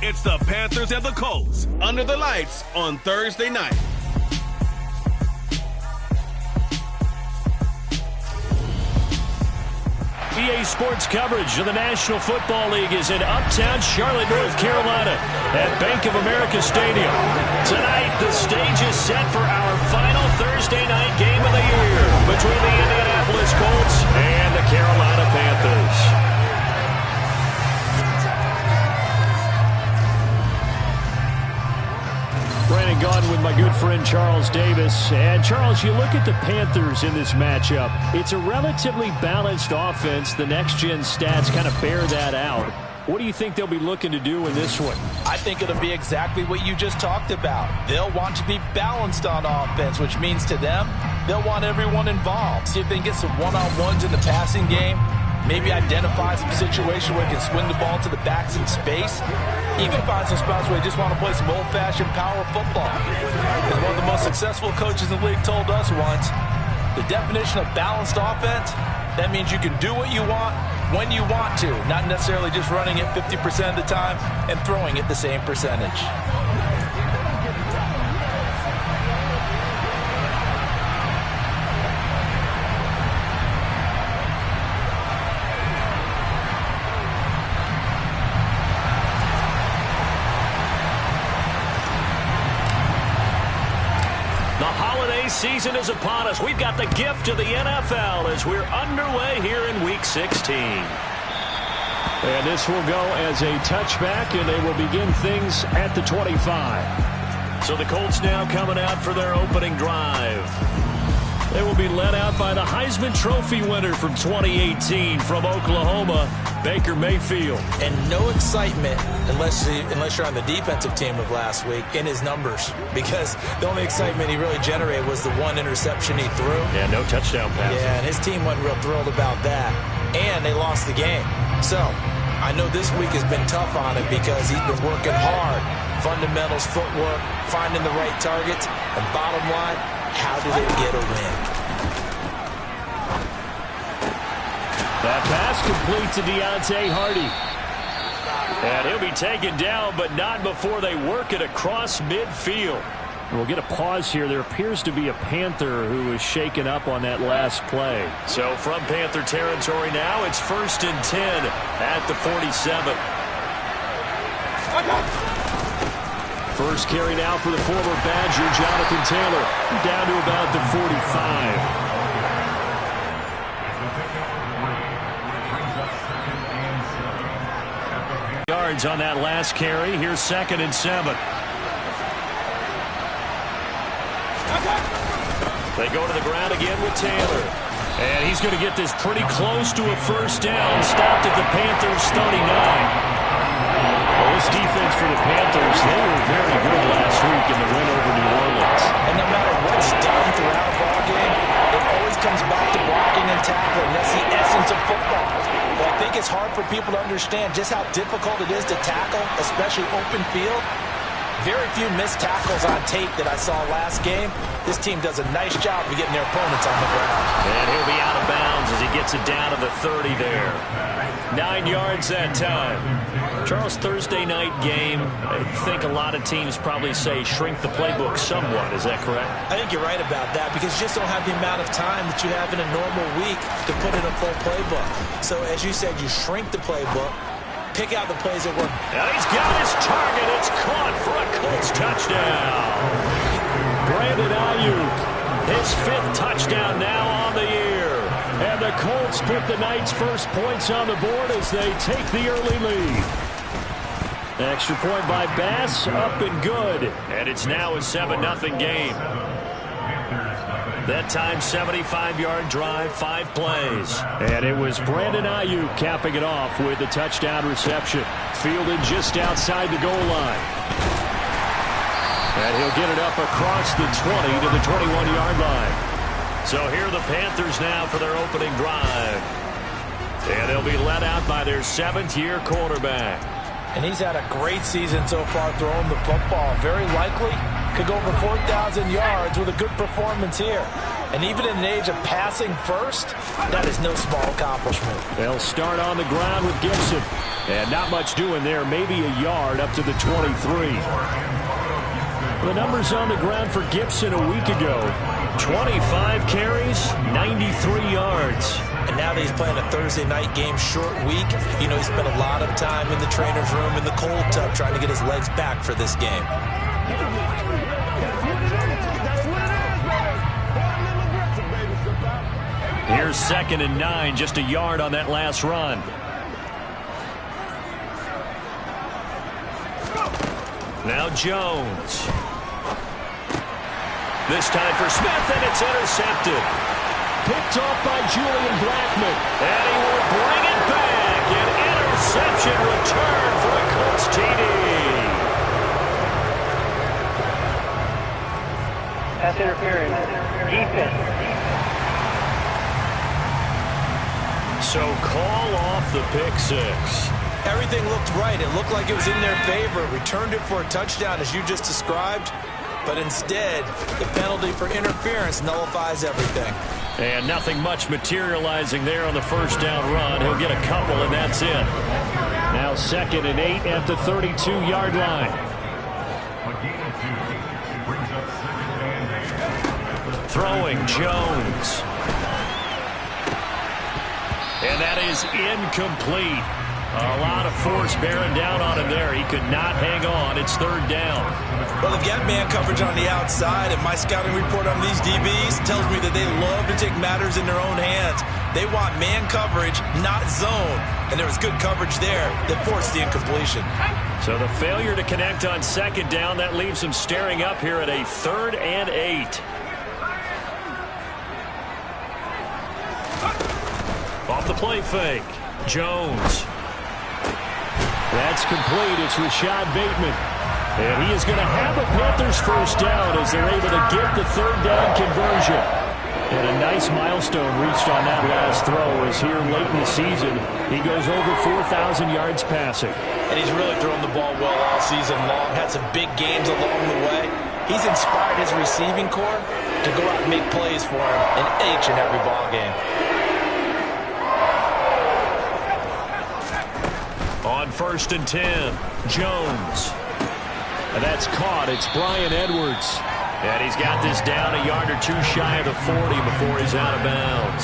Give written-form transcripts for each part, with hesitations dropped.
It's the Panthers and the Colts under the lights on Thursday night. EA Sports coverage of the National Football League is in uptown Charlotte, North Carolina at Bank of America Stadium. Tonight, the stage is set for our final Thursday night game of the year between the Indianapolis Colts and the Carolina Panthers. Brandon Gaudin with my good friend Charles Davis. And Charles, you look at the Panthers in this matchup. It's a relatively balanced offense. The next-gen stats kind of bear that out. What do you think they'll be looking to do in this one? I think it'll be exactly what you just talked about. They'll want to be balanced on offense, which means to them, they'll want everyone involved. See if they can get some one-on-ones in the passing game. Maybe identify some situation where they can swing the ball to the backs in space. Even find some spots where they just want to play some old-fashioned power football. As one of the most successful coaches in the league told us once, the definition of balanced offense, that means you can do what you want when you want to, not necessarily just running it 50% of the time and throwing it the same percentage. Season is upon us. We've got the gift of the NFL as we're underway here in Week 16. And this will go as a touchback, and they will begin things at the 25. So the Colts now coming out for their opening drive. They will be led out by the Heisman Trophy winner from 2018 from Oklahoma, Baker Mayfield. And no excitement unless you're on the defensive team of last week in his numbers, because the only excitement he really generated was the one interception he threw. Yeah, no touchdown pass. Yeah, and his team wasn't real thrilled about that. And they lost the game. So I know this week has been tough on him because he's been working hard. Fundamentals, footwork, finding the right targets, and bottom line, how do they get a win? That pass complete to Deontay Hardy. And he'll be taken down, but not before they work it across midfield. We'll get a pause here. There appears to be a Panther who is shaken up on that last play. So from Panther territory now, it's 1st and 10 at the 47. First carry now for the former Badger, Jonathan Taylor, down to about the 45. Yards on that last carry. Here's 2nd and 7. They go to the ground again with Taylor. And he's going to get this pretty close to a first down. Stopped at the Panthers' 39. Well, this defense for the Panthers, they were very good last week in the win over New Orleans. And no matter what's done throughout a ball game, it always comes back to blocking and tackling. That's the essence of football. But I think it's hard for people to understand just how difficult it is to tackle, especially open field. Very few missed tackles on tape that I saw last game. This team does a nice job of getting their opponents on the ground. And he'll be out of bounds as he gets it down to the 30 there. 9 yards that time. Charles, Thursday night game, I think a lot of teams probably say shrink the playbook somewhat. Is that correct? I think you're right about that because you just don't have the amount of time that you have in a normal week to put in a full playbook. So as you said, you shrink the playbook. Pick out the plays that work. And he's got his target. It's caught for a Colts touchdown. Brandon Ayuk, his 5th touchdown now on the year. And the Colts put the night's first points on the board as they take the early lead. Extra point by Bass, up and good. And it's now a 7-0 game. That time, 75-yard drive, 5 plays. And it was Brandon Ayuk capping it off with a touchdown reception. Fielded just outside the goal line. And he'll get it up across the 20 to the 21-yard line. So here are the Panthers now for their opening drive. And they'll be led out by their 7th-year quarterback. 2nd and 10 And And he's had a great season so far throwing the football. Very likely could go over 4,000 yards with a good performance here. And even in an age of passing first, that is no small accomplishment. They'll start on the ground with Gibson. And not much doing there, maybe a yard up to the 23. The numbers on the ground for Gibson a week ago. 25 carries, 93 yards. And now that he's playing a Thursday night game, short week, you know, he spent a lot of time in the trainer's room, in the cold tub, trying to get his legs back for this game. Here's 2nd and 9, just a yard on that last run. Now Jones. This time for Smith, and it's intercepted. Picked off by Julian Blackmon. And he will bring it back. An interception return for a Colts TD. Pass interference. Defense. So call off the pick six. Everything looked right. It looked like it was in their favor. Returned it for a touchdown, as you just described. But instead, the penalty for interference nullifies everything. And nothing much materializing there on the first down run. He'll get a couple, and that's it. Now 2nd and 8 at the 32-yard line. Throwing Jones. And that is incomplete. A lot of force bearing down on him there. He could not hang on. It's 3rd down. Well, they've got man coverage on the outside, and my scouting report on these DBs tells me that they love to take matters in their own hands. They want man coverage, not zone. And there was good coverage there that forced the incompletion. So the failure to connect on 2nd down, that leaves him staring up here at a 3rd and 8. Off the play fake. Jones. That's complete. It's Rashad Bateman. And he is going to have a Panthers first down as they're able to get the 3rd down conversion. And a nice milestone reached on that last throw as here late in the season, he goes over 4,000 yards passing. And he's really thrown the ball well all season long. Had some big games along the way. He's inspired his receiving corps to go out and make plays for him in each and every ball game. On 1st and 10, Jones. And that's caught. It's Bryan Edwards. And he's got this down a yard or two shy of the 40 before he's out of bounds.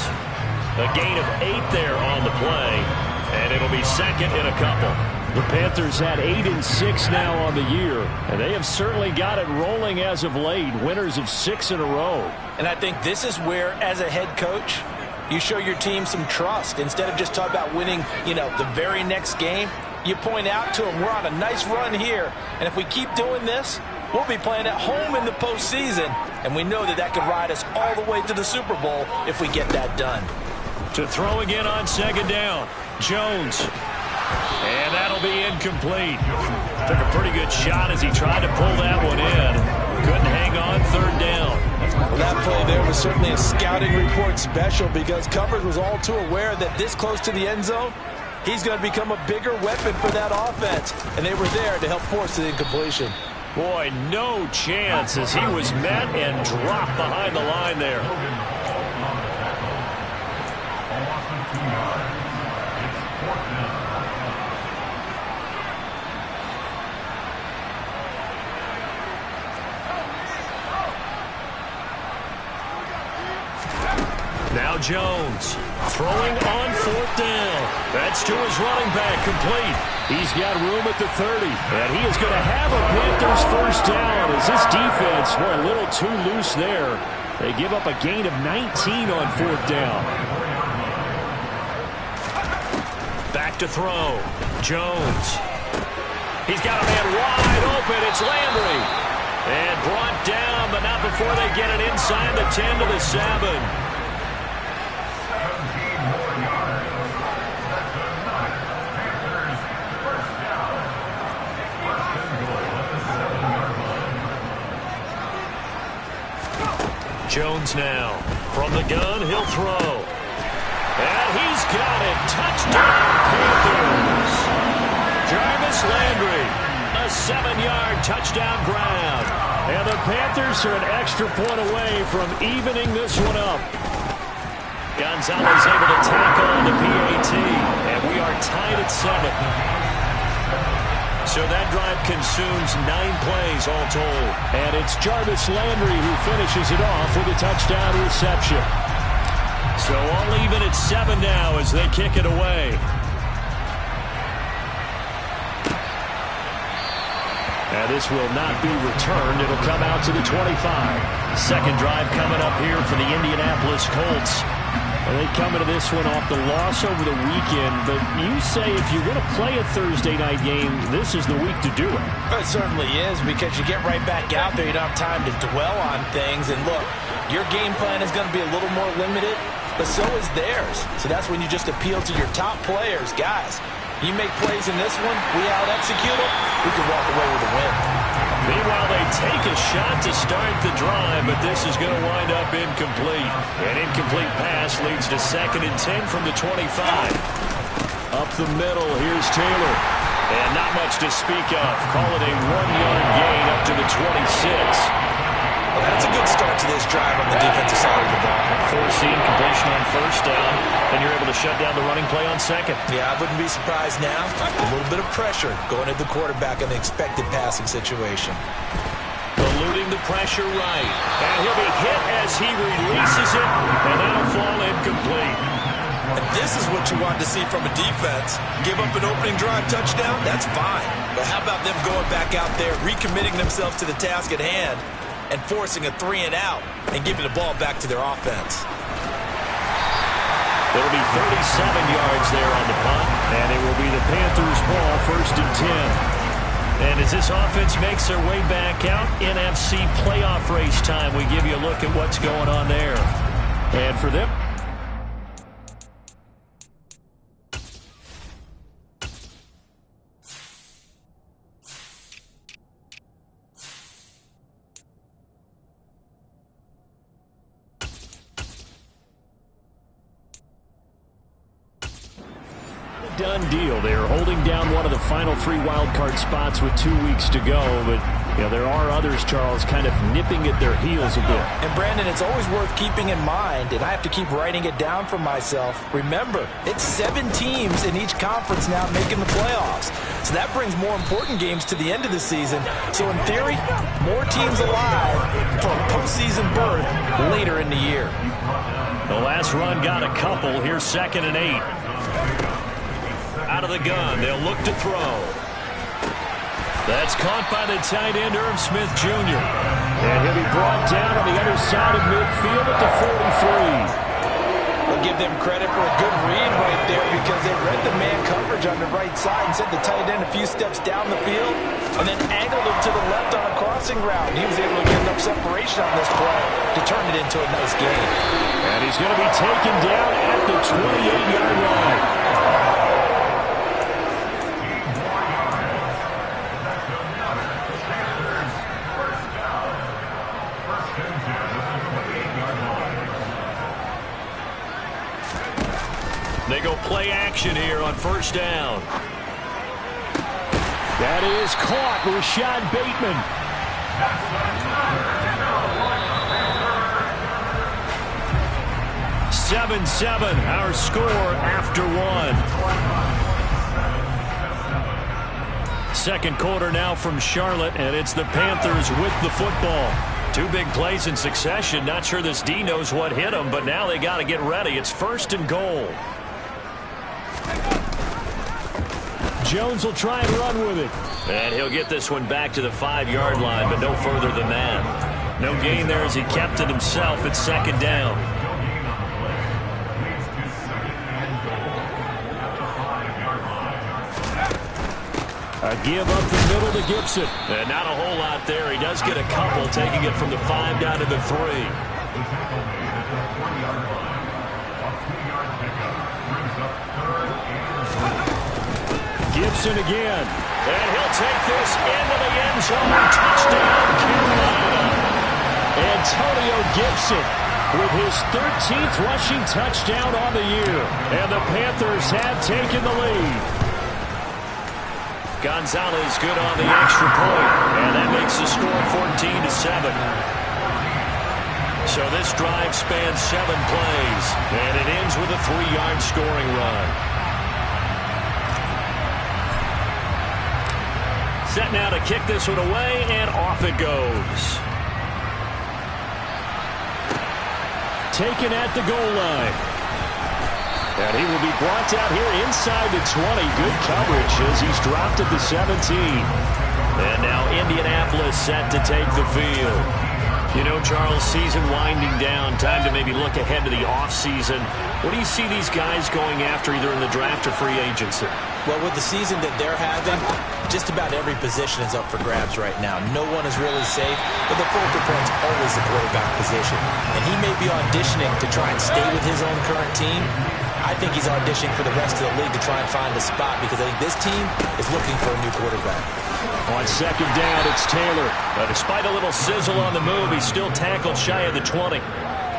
A gain of 8 there on the play. And it'll be 2nd and a couple. The Panthers had 8 and 6 now on the year. And they have certainly got it rolling as of late. Winners of 6 in a row. And I think this is where, as a head coach, you show your team some trust. Instead of just talking about winning, the very next game, you point out to them, we're on a nice run here. And if we keep doing this, we'll be playing at home in the postseason. And we know that could ride us all the way to the Super Bowl if we get that done. To throw again on 2nd down, Jones. And that'll be incomplete. Took a pretty good shot as he tried to pull that one in. Couldn't hang on 3rd down. Well, that play there was certainly a scouting report special because coverage was all too aware that this close to the end zone, he's going to become a bigger weapon for that offense. And they were there to help force the incompletion. Boy, no chance as he was met and dropped behind the line there. Now Jones throwing on 4th down. That's to his running back, complete. He's got room at the 30, and he is going to have a Panthers first down as this defense were a little too loose there. They give up a gain of 19 on 4th down. Back to throw. Jones. He's got a man wide open. It's Landry. And brought down, but not before they get it inside the 10 to the 7. Jones now from the gun, he'll throw. And he's got it. Touchdown, Panthers. Jarvis Jarvis Landry. A 7-yard touchdown grab. And the Panthers are an extra point away from evening this one up. Gonzalez able to tackle on the PAT. And we are tied at 7. So that drive consumes 9 plays all told. And it's Jarvis Landry who finishes it off with a touchdown reception. So all even at 7 now as they kick it away. And this will not be returned. It'll come out to the 25. Second drive coming up here for the Indianapolis Colts. And they come into this one off the loss over the weekend. But you say if you're going to play a Thursday night game, this is the week to do it. It certainly is, because you get right back out there. You don't have time to dwell on things. And look, your game plan is going to be a little more limited, but so is theirs. So that's when you just appeal to your top players. Guys, you make plays in this one, we out-execute them, we can walk away with a win. Meanwhile, they take a shot to start the drive, but this is going to wind up incomplete. An incomplete pass leads to 2nd and 10 from the 25. Up the middle, here's Taylor. And not much to speak of. Call it a 1-yard gain up to the 26. Well, that's a good start to this drive on the defensive side of the ball. Forcing completion on first down, then you're able to shut down the running play on second. Yeah, I wouldn't be surprised now. A little bit of pressure going at the quarterback in the expected passing situation. Eluding the pressure right. And he'll be hit as he releases it, and that'll fall incomplete. And this is what you want to see from a defense. Give up an opening drive touchdown, that's fine. But how about them going back out there, recommitting themselves to the task at hand, and forcing a 3-and-out and giving the ball back to their offense. It'll be 37 yards there on the punt, and it will be the Panthers' ball, 1st and 10. And as this offense makes their way back out, NFC playoff race time, we give you a look at what's going on there. And for them, done deal. They are holding down one of the final 3 wildcard spots with 2 weeks to go, but there are others, Charles, kind of nipping at their heels a bit. And Brandon, it's always worth keeping in mind, and I have to keep writing it down for myself. Remember, it's 7 teams in each conference now making the playoffs. So that brings more important games to the end of the season. So in theory, more teams alive for a postseason berth later in the year. The last run got a couple. Here's 2nd and 8. Out of the gun, they'll look to throw. That's caught by the tight end, Irv Smith Jr. And he'll be brought down on the other side of midfield at the 43. We'll give them credit for a good read right there, because they read the man coverage on the right side and sent the tight end a few steps down the field and then angled him to the left on a crossing route. He was able to get enough separation on this play to turn it into a nice gain. And he's going to be taken down at the 28-yard line. They go play action here on 1st down. That is caught. Rashad Bateman. (7-7) our score after 1. Second quarter now from Charlotte, and it's the Panthers with the football. 2 big plays in succession. Not sure this D knows what hit them, but now they got to get ready. It's 1st and goal. Jones will try and run with it. And he'll get this one back to the 5-yard line, but no further than that. No gain there as he kept it himself at 2nd down. A give up the middle to Gibson. And not a whole lot there. He does get a couple, taking it from the 5 down to the 3. Gibson again. And he'll take this into the end zone. Touchdown, Carolina. Antonio Gibson with his 13th rushing touchdown on the year. And the Panthers have taken the lead. Gonzalez good on the extra point, and that makes the score 14-7. So this drive spans 7 plays, and it ends with a 3-yard scoring run. Set now to kick this one away, and off it goes. Taken at the goal line. And he will be brought down here inside the 20. Good coverage as he's dropped at the 17. And now Indianapolis set to take the field. You know, Charles, season winding down, time to maybe look ahead to the offseason. What do you see these guys going after either in the draft or free agency? Well, with the season that they're having, just about every position is up for grabs right now. No one is really safe, but the focal point's always the quarterback position. And he may be auditioning to try and stay with his own current team. I think he's auditioning for the rest of the league to try and find a spot because I think this team is looking for a new quarterback. On second down, it's Taylor. But despite a little sizzle on the move, he's still tackled shy of the 20.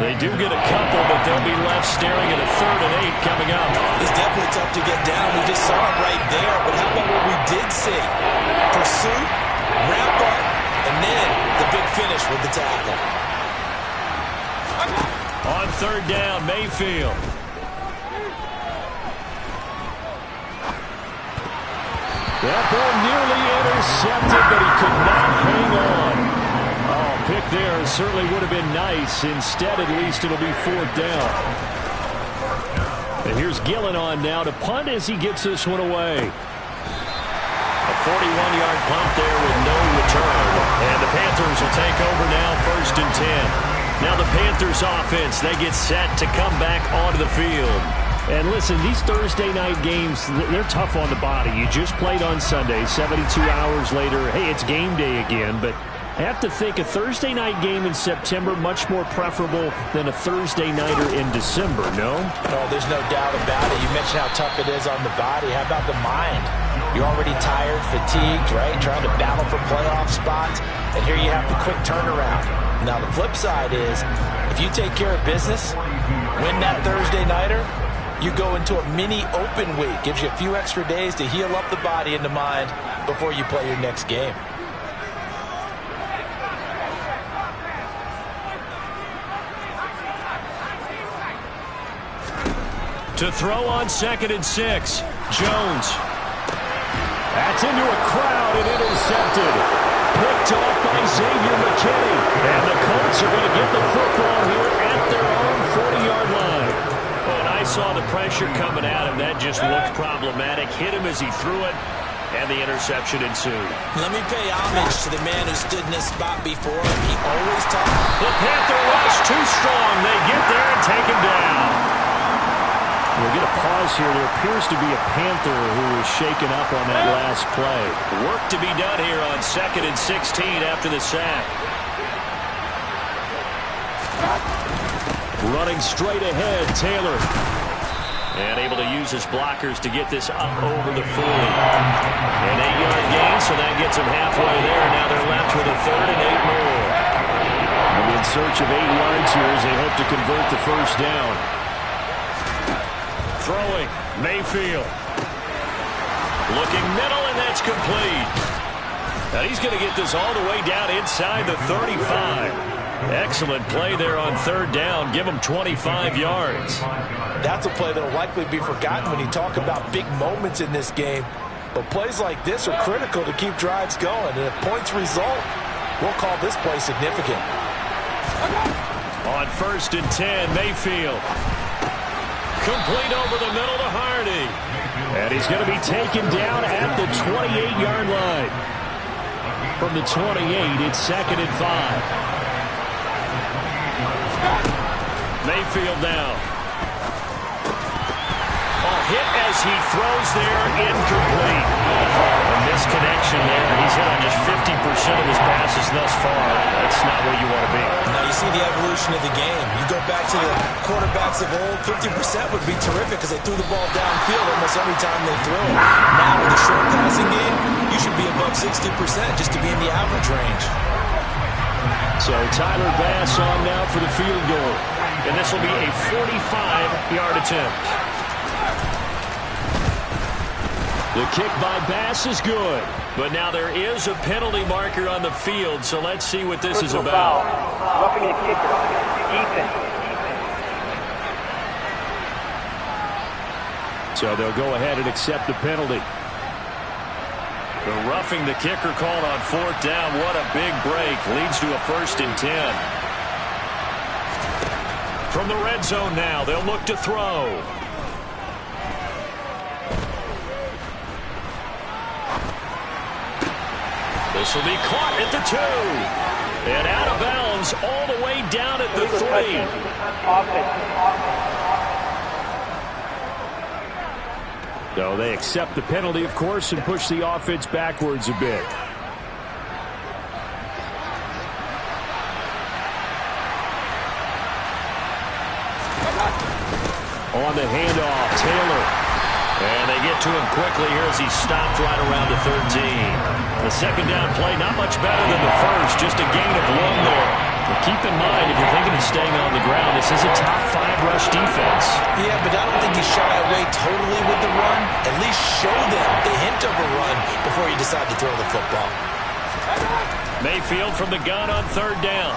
They do get a couple, but they'll be left staring at a 3rd and 8 coming up. It's definitely tough to get down. We just saw it right there. But how about what we did see? Pursuit, wrap up, and then the big finish with the tackle. On 3rd down, Mayfield. That ball nearly intercepted, but he could not hang on. Oh, pick there certainly would have been nice. Instead, at least it'll be 4th down. And here's Gillen on now to punt as he gets this one away. A 41-yard punt there with no return. And the Panthers will take over now 1st and 10. Now the Panthers offense, they get set to come back onto the field. And listen, these Thursday night games, they're tough on the body. You just played on Sunday, 72 hours later, hey, it's game day again. But I have to think a Thursday night game in September much more preferable than a Thursday nighter in December, no? Oh, there's no doubt about it. You mentioned how tough it is on the body. How about the mind? You're already tired, fatigued, right? Trying to battle for playoff spots. And here you have the quick turnaround. Now, the flip side is, if you take care of business, win that Thursday nighter, you go into a mini open week. Gives you a few extra days to heal up the body and the mind before you play your next game. To throw on 2nd and 6. Jones. That's into a crowd and intercepted. Picked off by Xavier McKinney. And the Colts are going to get the football here at their own 40-yard line. Oh, and I saw the pressure coming at him. That just looked problematic. Hit him as he threw it, and the interception ensued. Let me pay homage to the man who stood in this spot before. He always talked. The Panther rush too strong. They get there and take him down. We'll get a pause here. There appears to be a Panther who was shaken up on that last play. Work to be done here on 2nd and 16 after the sack. Running straight ahead, Taylor. And able to use his blockers to get this up over the 40. An 8-yard gain, so that gets him halfway there. Now they're left with a 3rd and 8 more. They'll be in search of 8 yards here as they hope to convert the 1st down. Throwing, Mayfield. Looking middle, and that's complete. Now he's going to get this all the way down inside the 35. Excellent play there on 3rd down. Give him 25 yards. That's a play that will likely be forgotten when you talk about big moments in this game. But plays like this are critical to keep drives going. And if points result, we'll call this play significant. On 1st and 10, Mayfield. Complete over the middle to Hardy. And he's going to be taken down at the 28-yard line. From the 28, it's 2nd and 5. Mayfield now. Hit as he throws there, incomplete. A misconnection there. He's hit on just 50% of his passes thus far. That's not where you want to be. Now you see the evolution of the game. You go back to the quarterbacks of old, 50% would be terrific because they threw the ball downfield almost every time they threw it. Now with the short passing game, you should be above 60% just to be in the average range. So Tyler Bass on now for the field goal. And this will be a 45-yard attempt. The kick by Bass is good. But now there is a penalty marker on the field, so let's see what this is about. Roughing the kicker. Defense. So they'll go ahead and accept the penalty. The roughing the kicker called on 4th down. What a big break. Leads to a 1st and 10. From the red zone now, they'll look to throw. This will be caught at the 2. And out of bounds all the way down at the 3. So they accept the penalty, of course, and push the offense backwards a bit. On the handoff, Taylor. And they get to him quickly here as he stopped right around the 13. The second down play, not much better than the first, just a gain of 1 there. But keep in mind, if you're thinking of staying on the ground, this is a top 5 rush defense. Yeah, but I don't think you shy away totally with the run. At least show them the hint of a run before you decide to throw the football. Mayfield from the gun on 3rd down.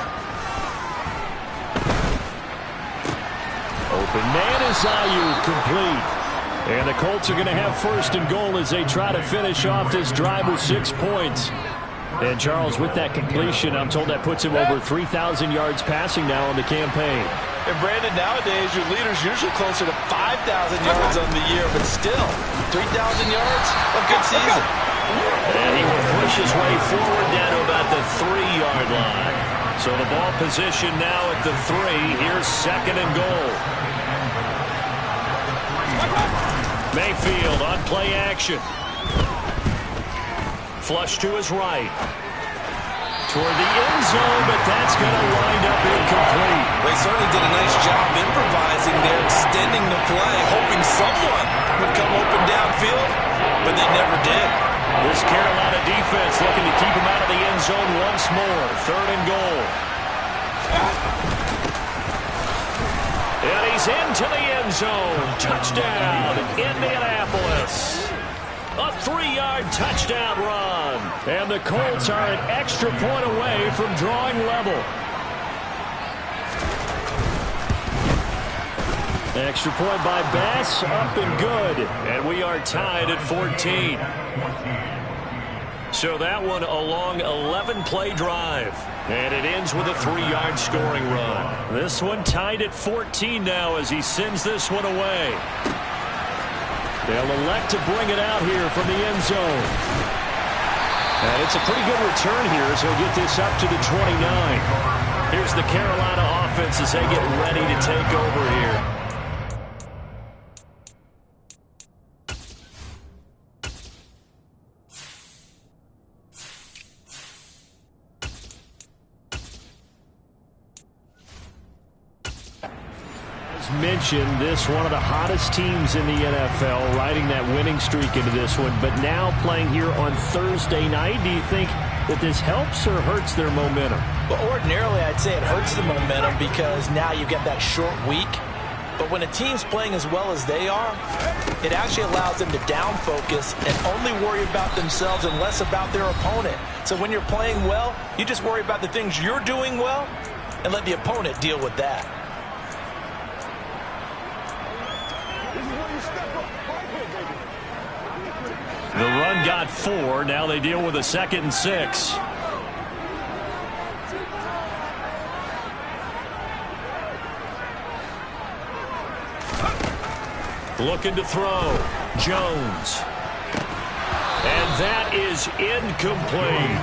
Open man is Ayuk, complete. And the Colts are going to have 1st and goal as they try to finish off this drive with 6 points. And Charles, with that completion, I'm told that puts him over 3,000 yards passing now on the campaign. And Brandon, nowadays your leader's usually closer to 5,000 yards on the year, but still, 3,000 yards, a good season. And he will push his way forward down to about the 3-yard line. So the ball position now at the 3. Here's 2nd and goal. Mayfield on play action. Flush to his right. Toward the end zone, but that's going to wind up incomplete. They certainly did a nice job improvising there, extending the play, hoping someone would come open downfield, but they never did. This Carolina defense looking to keep him out of the end zone once more. 3rd and goal. And he's into the end zone. Touchdown, Indianapolis. A 3-yard touchdown run. And the Colts are an extra point away from drawing level. Extra point by Bass, up and good. And we are tied at 14. So that one a long 11-play drive. And it ends with a 3-yard scoring run. This one tied at 14 now as he sends this one away. They'll elect to bring it out here from the end zone. And it's a pretty good return here, so he'll get this up to the 29. Here's the Carolina offense as they get ready to take over here. Mentioned this one of the hottest teams in the NFL, riding that winning streak into this one, but now playing here on Thursday night. Do you think that this helps or hurts their momentum? Well, ordinarily I'd say it hurts the momentum because now you get that short week. But when a team's playing as well as they are, it actually allows them to down focus and only worry about themselves and less about their opponent. So when you're playing well, you just worry about the things you're doing well and let the opponent deal with that. The run got 4. Now they deal with a 2nd and 6. Looking to throw. Jones. And that is incomplete.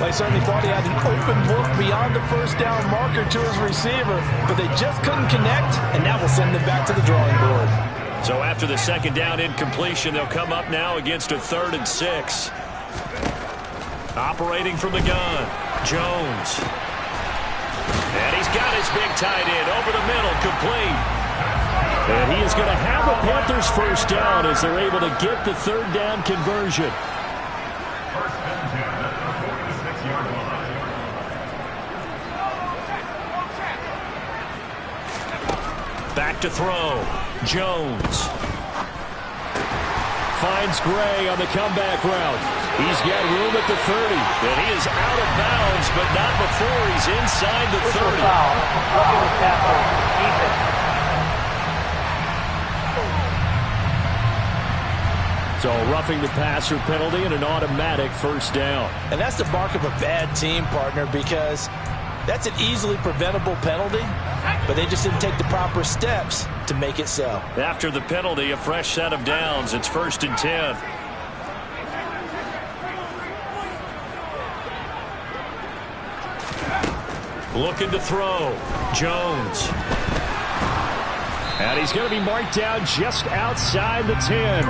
They certainly thought he had an open look beyond the 1st down marker to his receiver, but they just couldn't connect, and that will send them back to the drawing board. So after the 2nd down incompletion, they'll come up now against a 3rd and 6. Operating from the gun, Jones. And he's got his big tight end over the middle, complete. And he is going to have a Panthers 1st down as they're able to get the 3rd down conversion. Back to throw. Jones. finds Gray on the comeback route. He's got room at the 30. And he is out of bounds, but not before he's inside the 30. Foul. Roughing the tackle. Defense. So roughing the passer penalty and an automatic first down. And that's the mark of a bad team, partner, because that's an easily preventable penalty, but they just didn't take the proper steps to make it so. After the penalty, a fresh set of downs. It's 1st and 10. Looking to throw. Jones. And he's going to be marked down just outside the 10.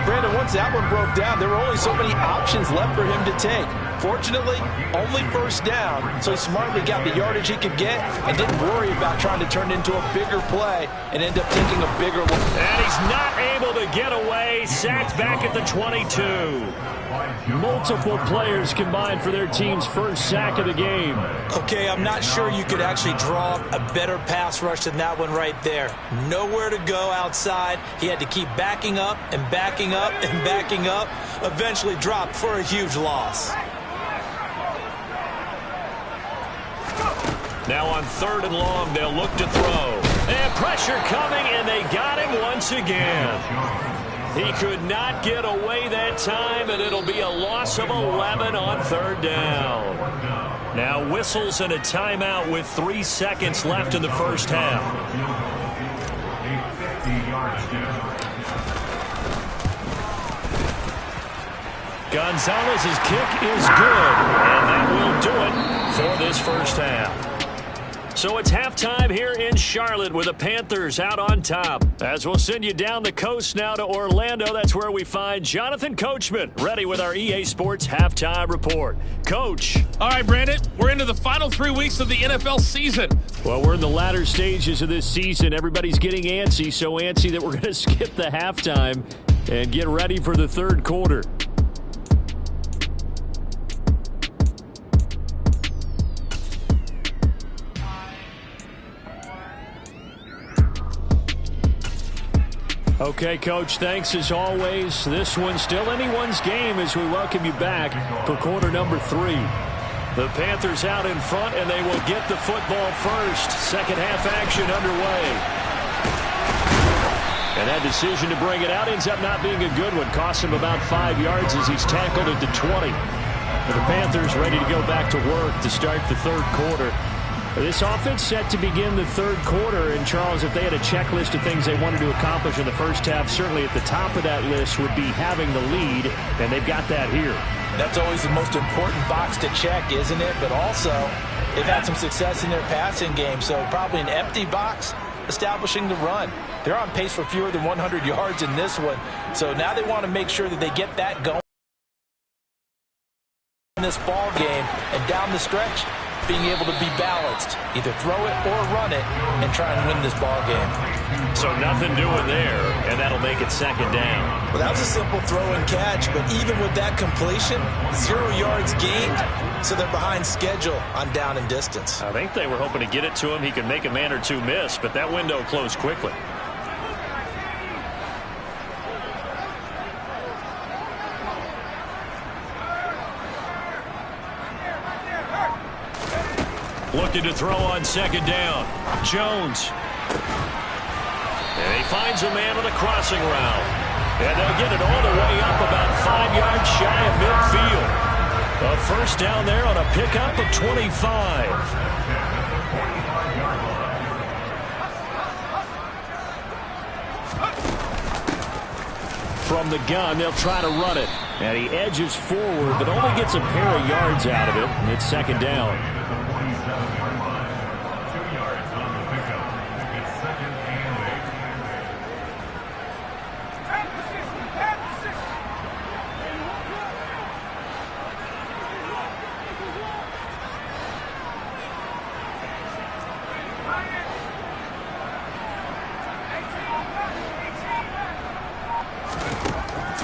Brandon, once that one broke down, there were only so many options left for him to take. Fortunately, only first down, so he smartly got the yardage he could get and didn't worry about trying to turn it into a bigger play and end up taking a bigger one. And he's not able to get away. Sacked back at the 22. Multiple players combined for their team's first sack of the game. Okay, I'm not sure you could actually draw up a better pass rush than that one right there. Nowhere to go outside. He had to keep backing up and backing up and backing up. Eventually dropped for a huge loss. Now on 3rd and long, they'll look to throw. And pressure coming, and they got him once again. He could not get away that time, and it'll be a loss of 11 on 3rd down. Now whistles and a timeout with 3 seconds left in the first half. Gonzalez's kick is good, and that will do it for this first half. So it's halftime here in Charlotte with the Panthers out on top. As we'll send you down the coast now to Orlando, that's where we find Jonathan Coachman, ready with our EA Sports Halftime Report. Coach. All right, Brandon, we're into the final 3 weeks of the NFL season. Well, we're in the latter stages of this season. Everybody's getting antsy, so antsy that we're going to skip the halftime and get ready for the 3rd quarter. Okay, Coach, thanks as always. This one's still anyone's game as we welcome you back for quarter number 3. The Panthers out in front, and they will get the football first. Second half action underway. And that decision to bring it out ends up not being a good one. Costs him about 5 yards as he's tackled at the 20. And the Panthers ready to go back to work to start the 3rd quarter. This offense set to begin the 3rd quarter, and Charles, if they had a checklist of things they wanted to accomplish in the first half, certainly at the top of that list would be having the lead, and they've got that here. That's always the most important box to check, isn't it? But also, they've had some success in their passing game, so probably an empty box establishing the run. They're on pace for fewer than 100 yards in this one, so now they want to make sure that they get that going in this ball game, and down the stretch, being able to be balanced, either throw it or run it, and try and win this ball game. So nothing doing there, and that'll make it 2nd down. Well, that was a simple throw and catch, but even with that completion, 0 yards gained, so they're behind schedule on down and distance. I think they were hoping to get it to him. He could make a man or two miss, but that window closed quickly. Looking to throw on 2nd down. Jones. And he finds a man on a crossing route. And they'll get it all the way up about 5 yards shy of midfield. A first down there on a pickup of 25. From the gun, they'll try to run it. And he edges forward, but only gets a pair of yards out of it. And it's 2nd down.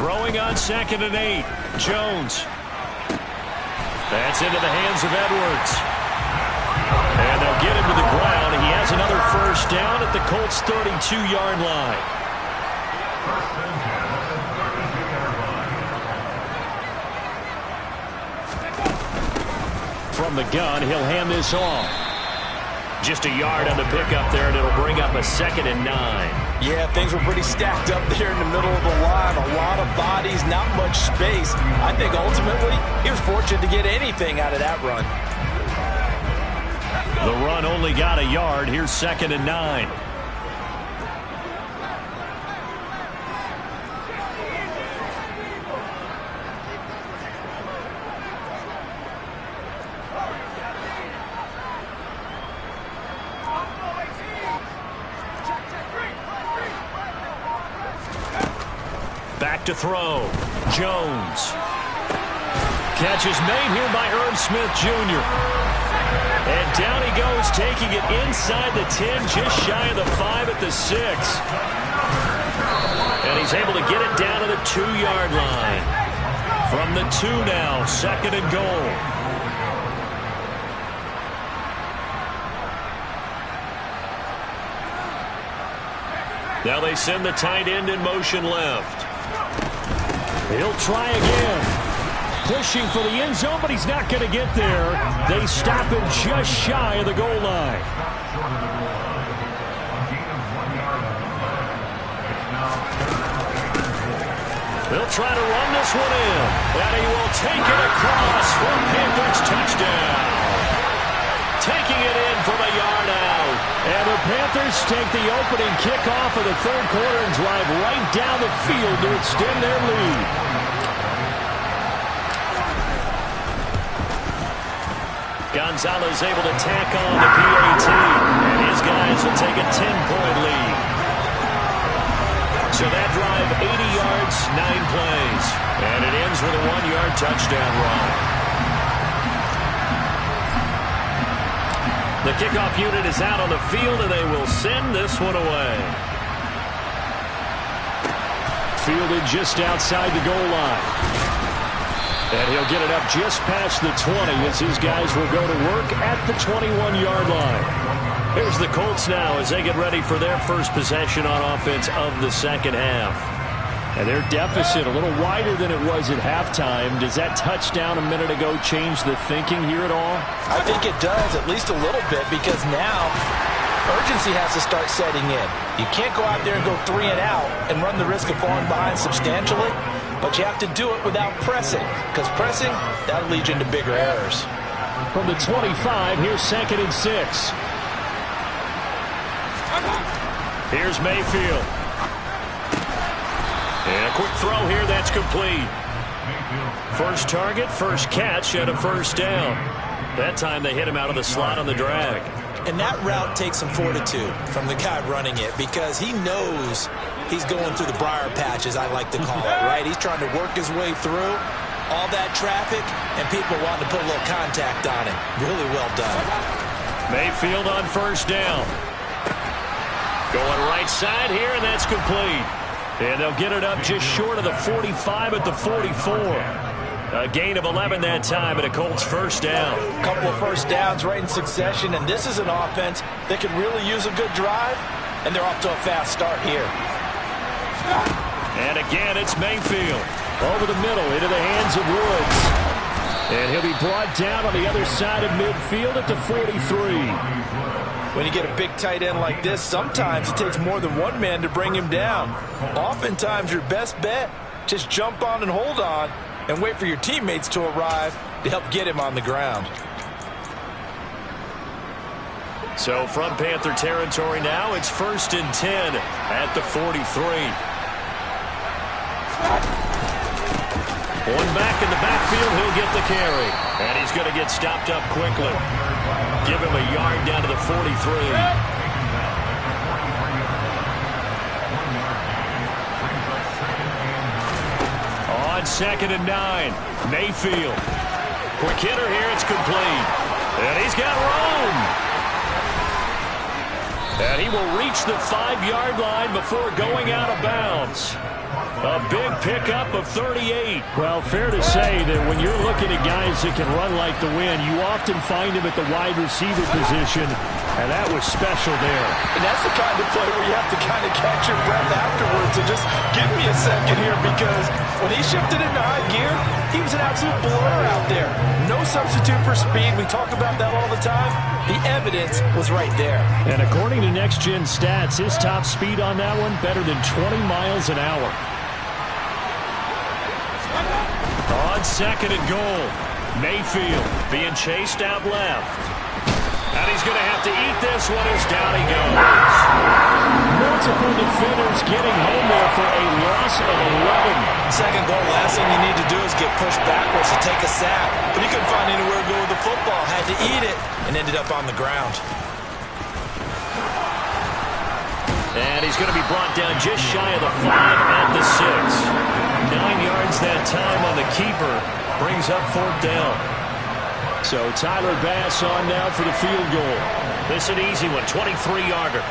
Throwing on 2nd and 8. Jones. That's into the hands of Edwards. And they'll get him to the ground. He has another first down at the Colts' 32-yard line. from the gun. He'll hand this off. Just a yard on the pickup there, and it'll bring up a 2nd and 9. Yeah, things were pretty stacked up there in the middle of the line. A lot of bodies, not much space. I think ultimately he was fortunate to get anything out of that run. The run only got a yard. Here's 2nd and 9. Back to throw. Jones. Catch is made here by Irv Smith Jr. And down he goes, taking it inside the 10, just shy of the 5 at the 6. And he's able to get it down to the 2-yard line. From the 2 now, 2nd and goal. Now they send the tight end in motion left. He'll try again. Pushing for the end zone, but he's not going to get there. They stop him just shy of the goal line. They'll try to run this one in. And he will take it across for Panthers touchdown. Taking it in from a yard out. And the Panthers take the opening kickoff of the 3rd quarter and drive right down the field to extend their lead. Gonzalez able to tack on the PAT. And his guys will take a 10-point lead. So that drive, 80 yards, 9 plays. And it ends with a 1-yard touchdown run. The kickoff unit is out on the field, and they will send this one away. Fielded just outside the goal line. And he'll get it up just past the 20 as his guys will go to work at the 21-yard line. Here's the Colts now as they get ready for their first possession on offense of the 2nd half. And their deficit a little wider than it was at halftime. Does that touchdown a minute ago change the thinking here at all? I think it does, at least a little bit, because now urgency has to start setting in. You can't go out there and go 3 and out and run the risk of falling behind substantially, but you have to do it without pressing, because pressing, that'll lead you into bigger errors. From the 25, here's 2nd and 6. Here's Mayfield. And a quick throw here, that's complete. First target, first catch, and a 1st down. That time they hit him out of the slot on the drag. And that route takes some fortitude from the guy running it, because he knows he's going through the briar patch, as I like to call it, right? He's trying to work his way through all that traffic, and people wanting to put a little contact on him. Really well done. Mayfield on 1st down. Going right side here, and that's complete. And they'll get it up just short of the 45 at the 44. A gain of 11 that time, and a Colts 1st down. A couple of 1st downs right in succession, and this is an offense that could really use a good drive, and they're off to a fast start here. And again, it's Mayfield. Over the middle, into the hands of Woods. And he'll be brought down on the other side of midfield at the 43. When you get a big tight end like this, sometimes it takes more than one man to bring him down. Oftentimes, your best bet, just jump on and hold on and wait for your teammates to arrive to help get him on the ground. So from Panther territory now, it's 1st and 10 at the 43. One back in the backfield, he'll get the carry. And he's going to get stopped up quickly. Give him a yard down to the 43. On 2nd and 9, Mayfield. Quick hitter here, it's complete. And he's got room. And he will reach the 5-yard line before going out of bounds. A big pickup of 38. Well, fair to say that when you're looking at guys that can run like the wind, you often find them at the wide receiver position, and that was special there. And that's the kind of play where you have to kind of catch your breath afterwards. So just give me a second here, because when he shifted into high gear, he was an absolute blur out there. No substitute for speed. We talk about that all the time. The evidence was right there. And according to Next Gen Stats, his top speed on that one, better than 20 miles an hour. On second and goal, Mayfield being chased out left. And he's going to have to eat this one as down he goes. Multiple defenders getting home there for a loss of 11. Second goal, last thing you need to do is get pushed backwards to take a sack. But he couldn't find anywhere to go with the football. Had to eat it and ended up on the ground. And he's going to be brought down just shy of the 5 at the 6. 9 yards that time on the keeper. Brings up 4th down. So Tyler Bass on now for the field goal. This an easy one, 23-yarder.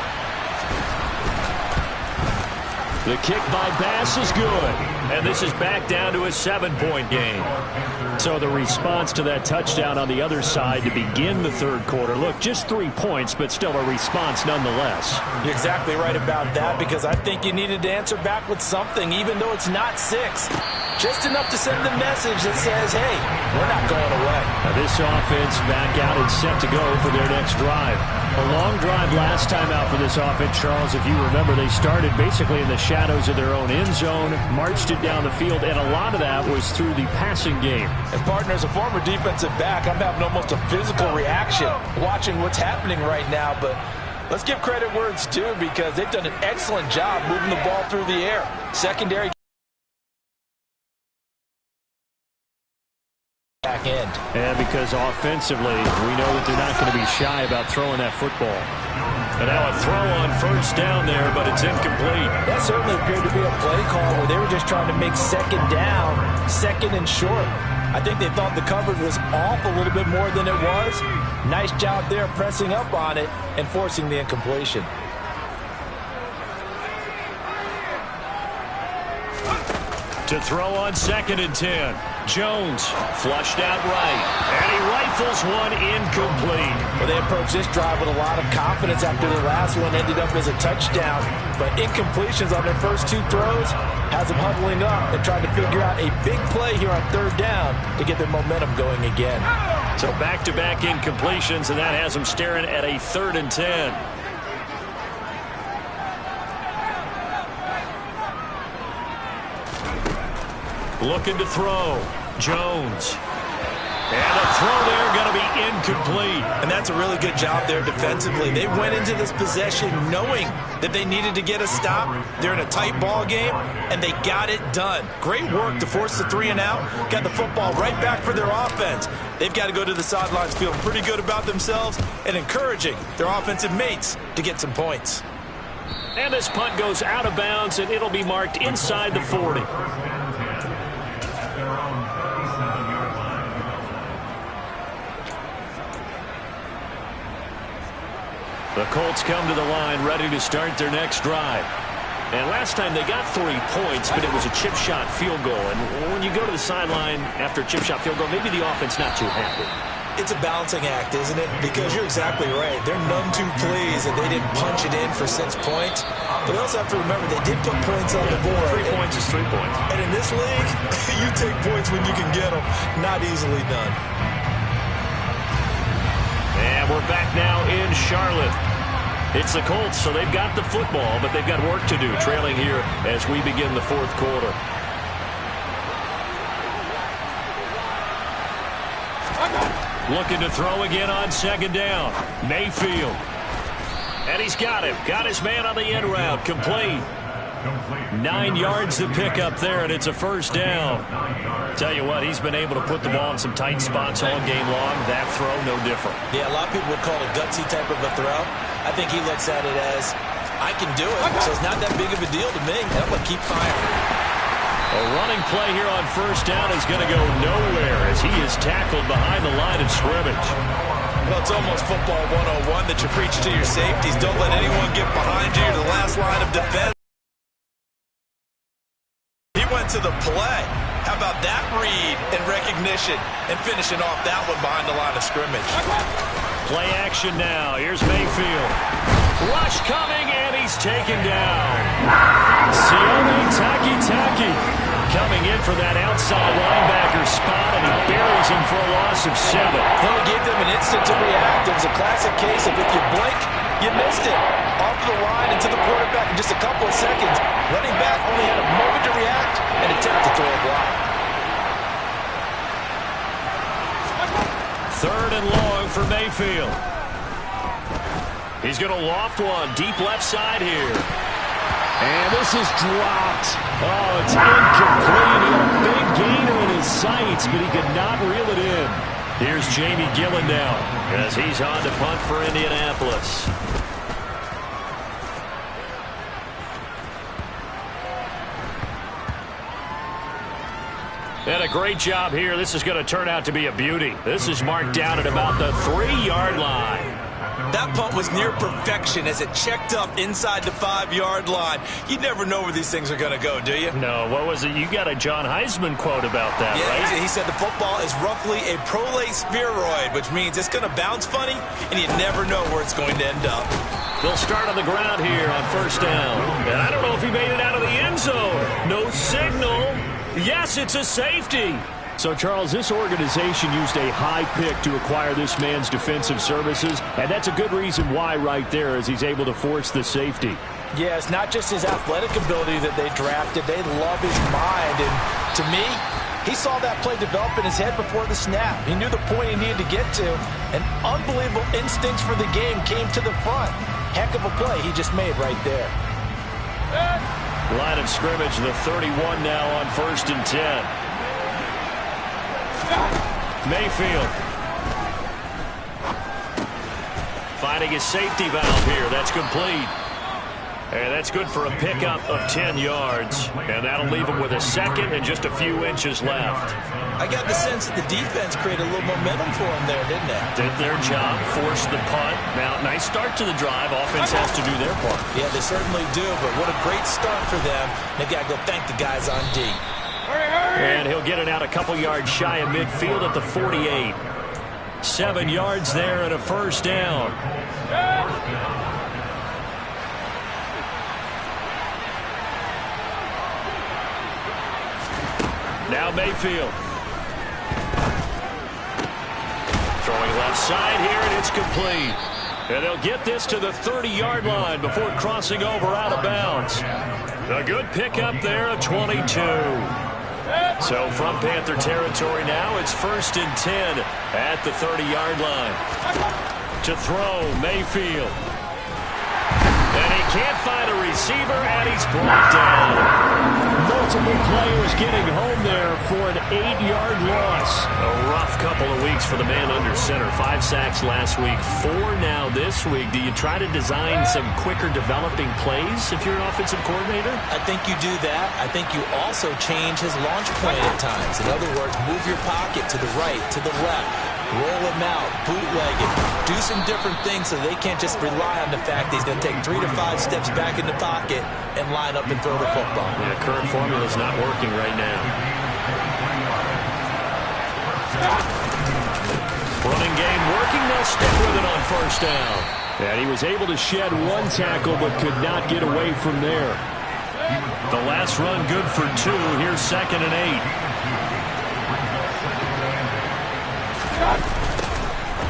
The kick by Bass is good. And this is back down to a 7-point game. So the response to that touchdown on the other side to begin the third quarter. Look, just 3 points, but still a response nonetheless. You're exactly right about that, because I think you needed to answer back with something, even though it's not 6. Just enough to send the message that says, hey, we're not going away. Now this offense back out and set to go for their next drive. A long drive last time out for this offense, Charles. If you remember, they started basically in the shadows of their own end zone, marched it down the field, and a lot of that was through the passing game. And partner, as a former defensive back, I'm having almost a physical reaction watching what's happening right now. But let's give credit where it's due, because they've done an excellent job moving the ball through the air. Secondary back end. And because offensively, we know that they're not going to be shy about throwing that football. And now a throw on first down there, but it's incomplete. That certainly appeared to be a play call where they were just trying to make second down, second and short. I think they thought the coverage was off a little bit more than it was. Nice job there pressing up on it and forcing the incompletion. To throw on 2nd and 10. Jones flushed out right. And he rifles one incomplete. Well, they approached this drive with a lot of confidence after the last one ended up as a touchdown. But incompletions on their first 2 throws has them huddling up and trying to figure out a big play here on 3rd down to get their momentum going again. So back-to-back incompletions, and that has them staring at a 3rd and 10. Looking to throw. Jones. And a throw there going to be incomplete. And that's a really good job there defensively. They went into this possession knowing that they needed to get a stop. They're in a tight ball game, and they got it done. Great work to force the 3 and out. Got the football right back for their offense. They've got to go to the sidelines feeling pretty good about themselves and encouraging their offensive mates to get some points. And this punt goes out of bounds, and it'll be marked inside the 40. The Colts come to the line ready to start their next drive. And last time they got 3 points, but it was a chip shot field goal. And when you go to the sideline after a chip shot field goal, maybe the offense not too happy. It's a balancing act, isn't it? Because you're exactly right. They're none too pleased that they didn't punch it in for 6 points. But they also have to remember they did put points on the board. 3 points is 3 points. And in this league, you take points when you can get them. Not easily done. And we're back now in Charlotte. It's the Colts, so they've got the football, but they've got work to do, trailing here as we begin the 4th quarter. Looking to throw again on 2nd down. Mayfield. And he's got him. Got his man on the end route. Complete. 9 yards to pick up there, and it's a 1st down. Tell you what, he's been able to put the ball in some tight spots all game long. That throw, no different. Yeah, a lot of people would call it a gutsy type of a throw. I think he looks at it as, I can do it, so it's not that big of a deal to me. I'm going to keep firing. A running play here on 1st down is going to go nowhere as he is tackled behind the line of scrimmage. Well, it's almost football 101 that you preach to your safeties. Don't let anyone get behind you. You're the last line of defense. to the play. How about that read and recognition and finishing off that one behind the line of scrimmage. Play action now. Here's Mayfield. Rush coming, and he's taken down. Sione Taki coming in for that outside linebacker spot, and he buries him for a loss of 7. He gave them an instant to react. It was a classic case of if you blink, you missed it. Off the line and to the quarterback in just a couple of seconds. Running back only had a moment to react and attempt to throw a block. 3rd and long for Mayfield. He's going to loft one deep left side here. And this is dropped. Oh, it's incomplete. He had a big gainer in his sights, but he could not reel it in. Here's Jamie Gillen now as he's on to punt for Indianapolis. And a great job here. This is going to turn out to be a beauty. This is marked down at about the 3-yard line. That punt was near perfection as it checked up inside the 5-yard line. You never know where these things are going to go, do you? No, what was it? You got a John Heisman quote about that, right? He said the football is roughly a prolate spheroid, which means it's going to bounce funny, and you never know where it's going to end up. They'll start on the ground here on 1st down. And I don't know if he made it out of the end zone. No signal. Yes, it's a safety. So, Charles, this organization used a high pick to acquire this man's defensive services, and that's a good reason why right there as he's able to force the safety. Yeah, it's not just his athletic ability that they drafted. They love his mind, and to me, he saw that play develop in his head before the snap. He knew the point he needed to get to, and unbelievable instincts for the game came to the front. Heck of a play he just made right there. Line of scrimmage, the 31 now on 1st and 10. Mayfield finding his safety valve here. That's complete. And that's good for a pickup of 10 yards. And that'll leave him with a 2nd and just a few inches left. I got the sense that the defense created a little momentum for him there, didn't they? Did their job, forced the punt. Now, nice start to the drive. Offense has to do their part. Yeah, they certainly do, but what a great start for them. They've got to go thank the guys on D. And he'll get it out a couple yards shy of midfield at the 48. 7 yards there and a 1st down. Now Mayfield. Throwing left side here, and it's complete. And they'll get this to the 30-yard line before crossing over out of bounds. A good pickup there of 22. So from Panther territory now, it's 1st and 10 at the 30-yard line. To throw, Mayfield. And he can't find a receiver, and he's brought down. Multiple players getting home there for an 8-yard loss. A rough couple of weeks for the man under center. 5 sacks last week, 4 now this week. Do you try to design some quicker developing plays if you're an offensive coordinator? I think you do that. I think you also change his launch point at times. In other words, move your pocket to the right, to the left. Roll him out, bootleg it, do some different things so they can't just rely on the fact that he's going to take 3 to 5 steps back in the pocket and line up and throw the football. Yeah, current formula is not working right now. Running game working, they'll stick with it on 1st down. And he was able to shed 1 tackle but could not get away from there. The last run good for 2. Here's 2nd and 8.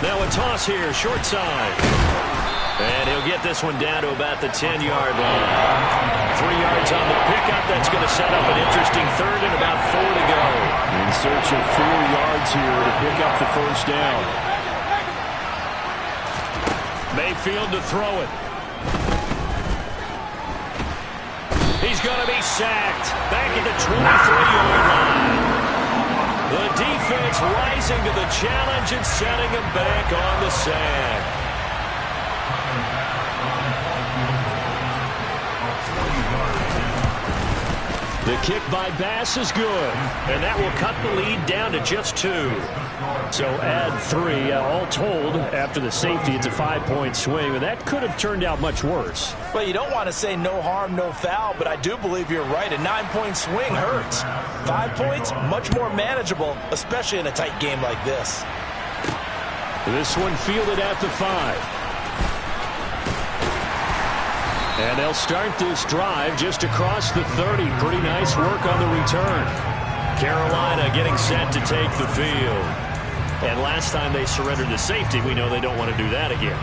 Now a toss here, short side. And he'll get this one down to about the 10-yard line. 3 yards on the pickup. That's going to set up an interesting 3rd and about 4 to go. In search of 4 yards here to pick up the 1st down. Mayfield to throw it. He's going to be sacked. Back at the 23-yard line. The defense rising to the challenge and setting him back on the sack. The kick by Bass is good, and that will cut the lead down to just 2. So add 3. All told, after the safety, it's a 5-point swing, and that could have turned out much worse. Well, you don't want to say no harm, no foul, but I do believe you're right. A 9-point swing hurts. 5 points, much more manageable, especially in a tight game like this. This one fielded at the 5. And they'll start this drive just across the 30. Pretty nice work on the return. Carolina getting set to take the field. And last time they surrendered the safety, we know they don't want to do that again.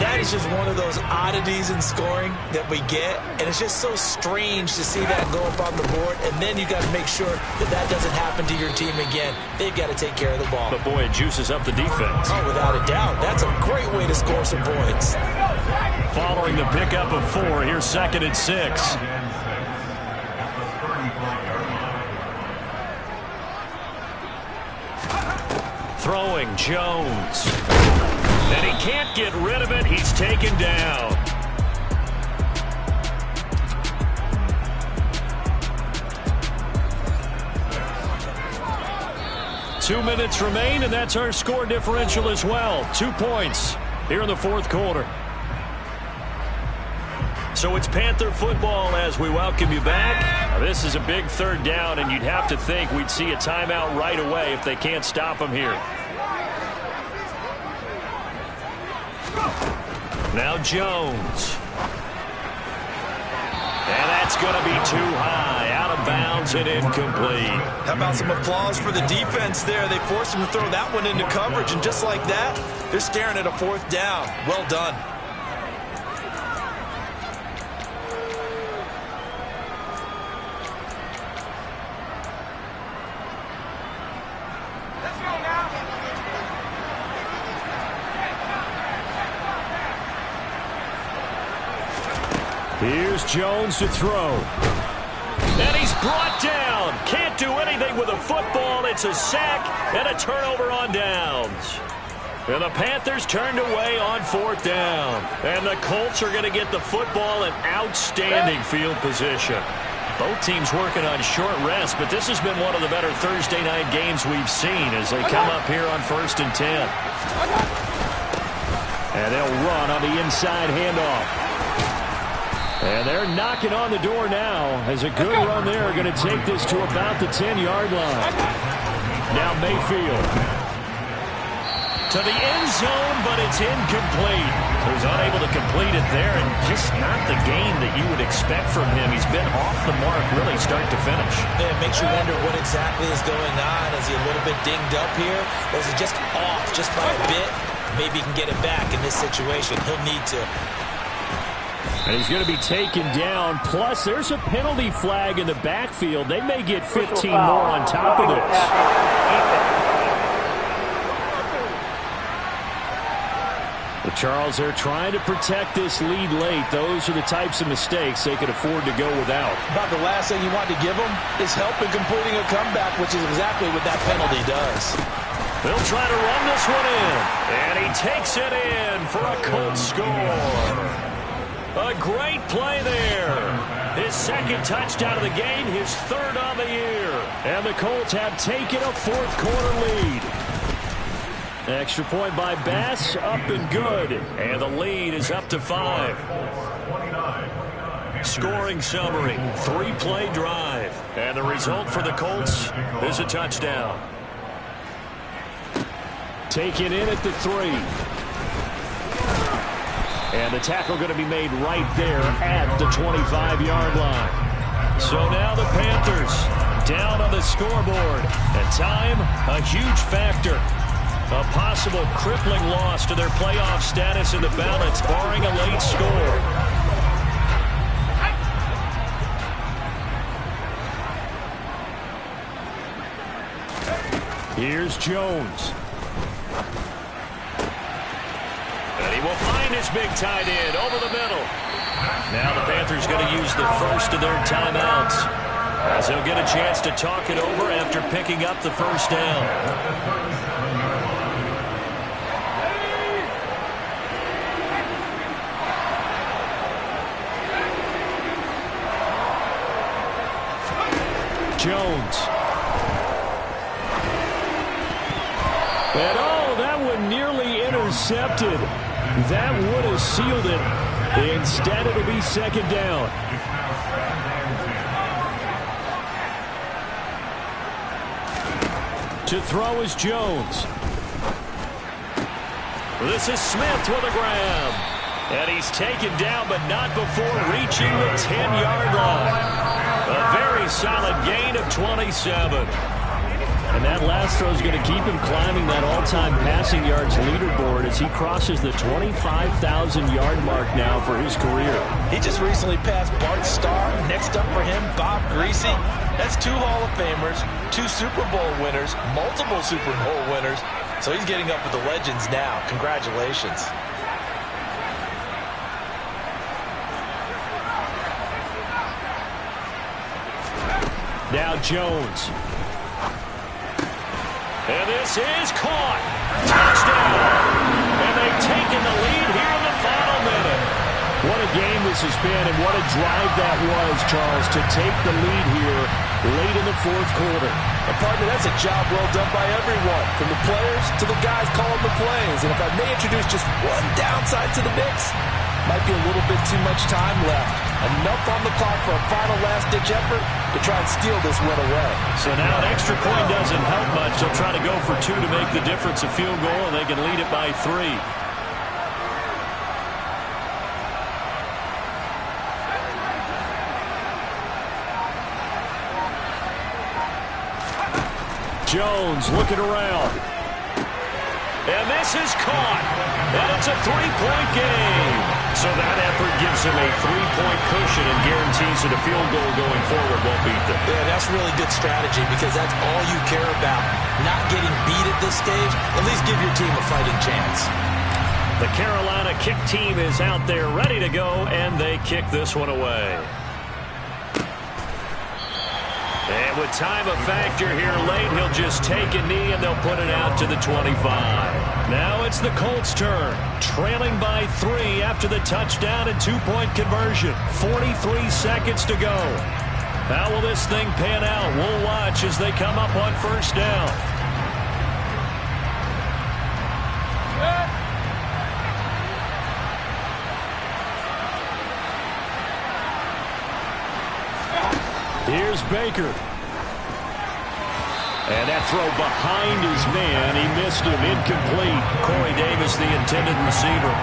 That is just one of those oddities in scoring that we get, and it's just so strange to see that go up on the board, and then you got to make sure that that doesn't happen to your team again. They've got to take care of the ball. But boy, it juices up the defense. Oh, without a doubt. That's a great way to score some points. Following the pickup of 4, here's 2nd and 6. Throwing Jones. And he can't get rid of it. He's taken down. Two minutes remain, and that's our score differential as well. 2 points here in the 4th quarter. So it's Panther football as we welcome you back. This is a big 3rd down, and you'd have to think we'd see a timeout right away if they can't stop them here. Now Jones. And that's going to be too high. Out of bounds and incomplete. How about some applause for the defense there? They forced him to throw that one into coverage, and just like that, they're staring at a 4th down. Well done. Here's Jones to throw. And he's brought down. Can't do anything with a football. It's a sack and a turnover on downs. And the Panthers turned away on 4th down. And the Colts are going to get the football in outstanding field position. Both teams working on short rest, but this has been one of the better Thursday night games we've seen as they come up here on 1st and 10. And they'll run on the inside handoff. And they're knocking on the door now as a good run there. Going to take this to about the 10-yard line. Now Mayfield. To the end zone, but it's incomplete. He was unable to complete it there, and just not the game that you would expect from him. He's been off the mark really start to finish. Yeah, it makes you wonder what exactly is going on. Is he a little bit dinged up here, or is he just off just by a bit? Maybe he can get it back in this situation. He'll need to. And he's going to be taken down. Plus, there's a penalty flag in the backfield. They may get 15 more on top of this. The Charles, they're trying to protect this lead late. Those are the types of mistakes they could afford to go without. About the last thing you want to give them is help in completing a comeback, which is exactly what that penalty does. They'll try to run this one in. And he takes it in for a Colts score. A great play there. His 2nd touchdown of the game, his 3rd on the year. And the Colts have taken a 4th quarter lead. Extra point by Bass, up and good. And the lead is up to 5. Scoring summary, 3-play drive. And the result for the Colts is a touchdown. Taken in at the 3. And the tackle going to be made right there at the 25-yard line. So now the Panthers down on the scoreboard. At time, a huge factor. A possible crippling loss to their playoff status in the balance, barring a late score. Here's Jones. And he will find his big tight end over the middle. Now the Panthers going to use the first of their timeouts, as they'll get a chance to talk it over after picking up the 1st down. Jones. And oh, that one nearly intercepted. That would have sealed it. Instead, it'll be second down. To throw is Jones. This is Smith with a grab. And he's taken down, but not before reaching the 10-yard line. A very solid gain of 27. And that last throw is going to keep him climbing that all-time passing yards leaderboard as he crosses the 25,000-yard mark now for his career. He just recently passed Bart Starr. Next up for him, Bob Greasy. That's 2 Hall of Famers, 2 Super Bowl winners, multiple Super Bowl winners. So he's getting up with the legends now. Congratulations. Now Jones. And this is caught. Touchdown. And they've taken the lead here in the final minute. What a game this has been, and what a drive that was, Charles, to take the lead here late in the fourth quarter. Partner, that's a job well done by everyone, from the players to the guys calling the plays. And if I may introduce just one downside to the mix, might be a little bit too much time left. Enough on the clock for a final last-ditch effort to try and steal this win away. So now an extra point doesn't help much. They'll try to go for 2 to make the difference a field goal, and they can lead it by 3. Jones looking around. And this is caught. And it's a 3-point game. So that effort gives him a 3-point cushion and guarantees that a field goal going forward won't beat them. Yeah, that's really good strategy because that's all you care about. Not getting beat at this stage. At least give your team a fighting chance. The Carolina kick team is out there ready to go, and they kick this one away. And with time a factor here late, he'll just take a knee and they'll put it out to the 25. Now it's the Colts' turn, trailing by 3 after the touchdown and 2-point conversion. 43 seconds to go. How will this thing pan out? We'll watch as they come up on first down. Here's Baker. And that throw behind his man. He missed him. Incomplete. Corey Davis, the intended receiver.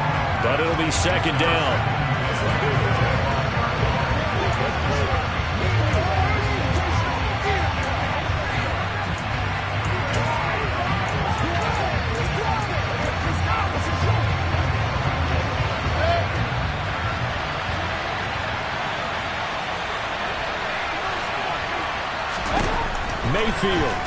But it'll be second down. Mayfield.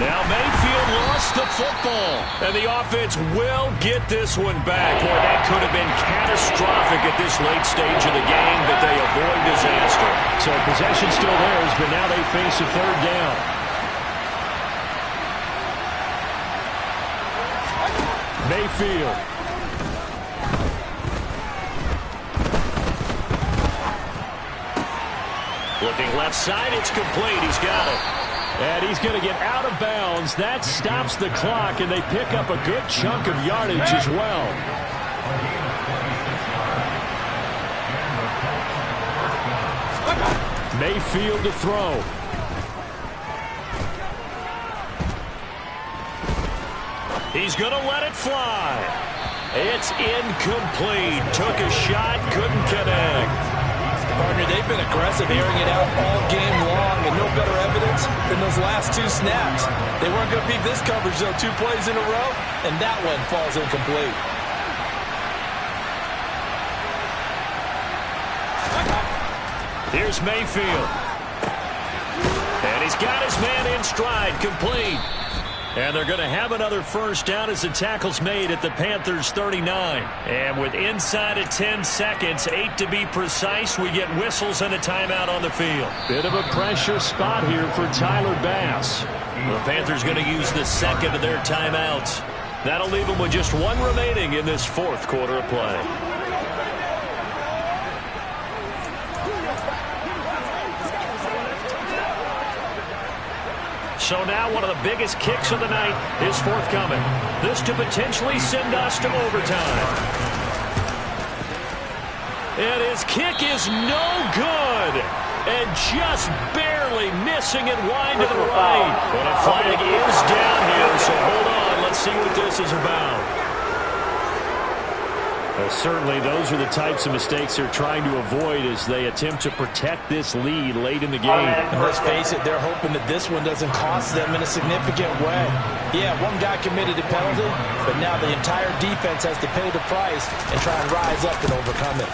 Now Mayfield lost the football, and the offense will get this one back. Boy, that could have been catastrophic at this late stage of the game, but they avoid disaster. So possession still theirs, but now they face a third down. Mayfield. Looking left side, it's complete. He's got it. And he's going to get out of bounds. That stops the clock, and they pick up a good chunk of yardage as well. Mayfield to throw. He's going to let it fly. It's incomplete. Took a shot, couldn't connect. Partner, they've been aggressive, airing it out all game long, and no better evidence than those last 2 snaps. They weren't going to beat this coverage, though, 2 plays in a row, and that one falls incomplete. Here's Mayfield. And he's got his man in stride, complete. And they're going to have another first down as the tackle's made at the Panthers' 39. And with inside of 10 seconds, 8 to be precise, we get whistles and a timeout on the field. Bit of a pressure spot here for Tyler Bass. The Panthers going to use the second of their timeouts. That'll leave them with just 1 remaining in this fourth quarter of play. So now one of the biggest kicks of the night is forthcoming. This to potentially send us to overtime. And his kick is no good. And just barely missing it wide to the right. But a flag is down here, so hold on. Let's see what this is about. Well, certainly those are the types of mistakes they're trying to avoid as they attempt to protect this lead late in the game. And let's face it, they're hoping that this one doesn't cost them in a significant way. Yeah, one guy committed a penalty, but now the entire defense has to pay the price and try and rise up and overcome it.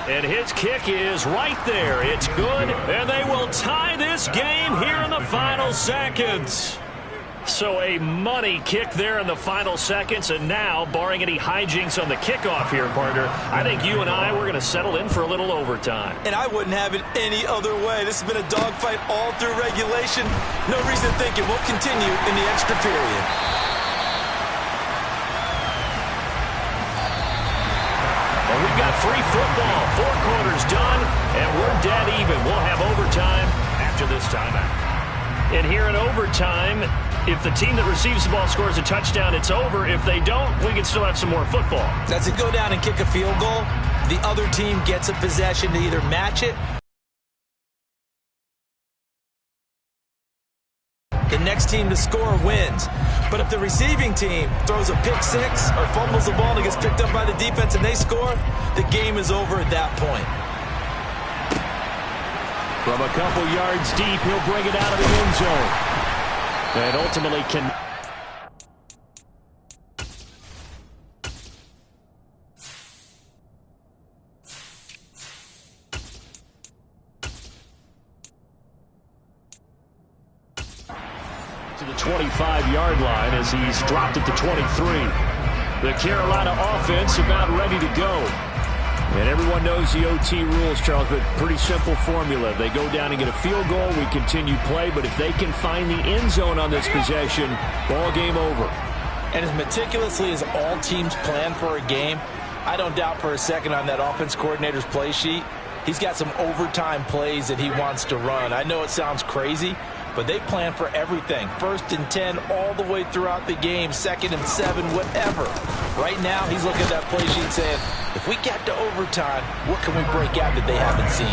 And his kick is right there. It's good, and they will tie this game here in the final seconds. So a money kick there in the final seconds, and now, barring any hijinks on the kickoff here, partner, I think you and I, we're going to settle in for a little overtime. And I wouldn't have it any other way. This has been a dogfight all through regulation. No reason to think it won't continue in the extra period. Well, we've got free football, 4 quarters done, and we're dead even. We'll have overtime after this timeout. And here in overtime, if the team that receives the ball scores a touchdown, it's over. If they don't, we can still have some more football. Does it go down and kick a field goal? The other team gets a possession to either match it. The next team to score wins. But if the receiving team throws a pick six or fumbles the ball and gets picked up by the defense and they score, the game is over at that point. From a couple yards deep, he'll bring it out of the end zone. And ultimately can... to the 25-yard line as he's dropped at the 23. The Carolina offense about ready to go. And everyone knows the OT rules, Charles, but pretty simple formula. They go down and get a field goal, we continue play, but if they can find the end zone on this possession, ball game over. And as meticulously as all teams plan for a game, I don't doubt for a second on that offense coordinator's play sheet, he's got some overtime plays that he wants to run. I know it sounds crazy, but they plan for everything. 1st and 10 all the way throughout the game, 2nd and 7, whatever. Right now, he's looking at that play sheet saying, if we get to overtime, what can we break out that they haven't seen?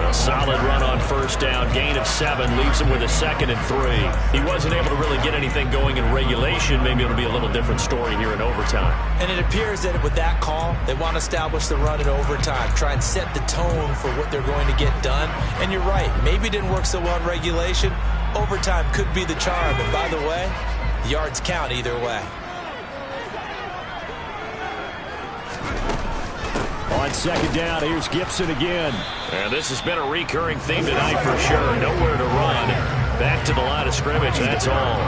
A solid run on 1st down. Gain of 7 leaves him with a 2nd and 3. He wasn't able to really get anything going in regulation. Maybe it'll be a little different story here in overtime. And it appears that with that call, they want to establish the run in overtime, try and set the tone for what they're going to get done. And you're right, maybe it didn't work so well in regulation. Overtime could be the charm. And by the way, yards count either way. On 2nd down, here's Gibson again. And this has been a recurring theme tonight for sure. Nowhere to run. Back to the line of scrimmage, that's all.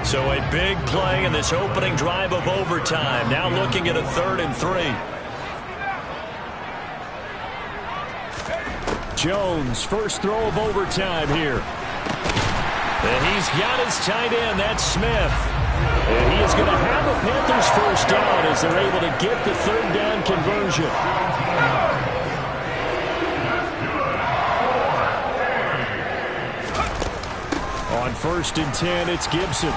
So a big play in this opening drive of overtime. Now looking at a 3rd and 3. Jones, first throw of overtime here. And he's got his tight end, that's Smith. And he is going to have the Panthers first down as they're able to get the 3rd down conversion. On 1st and 10, it's Gibson.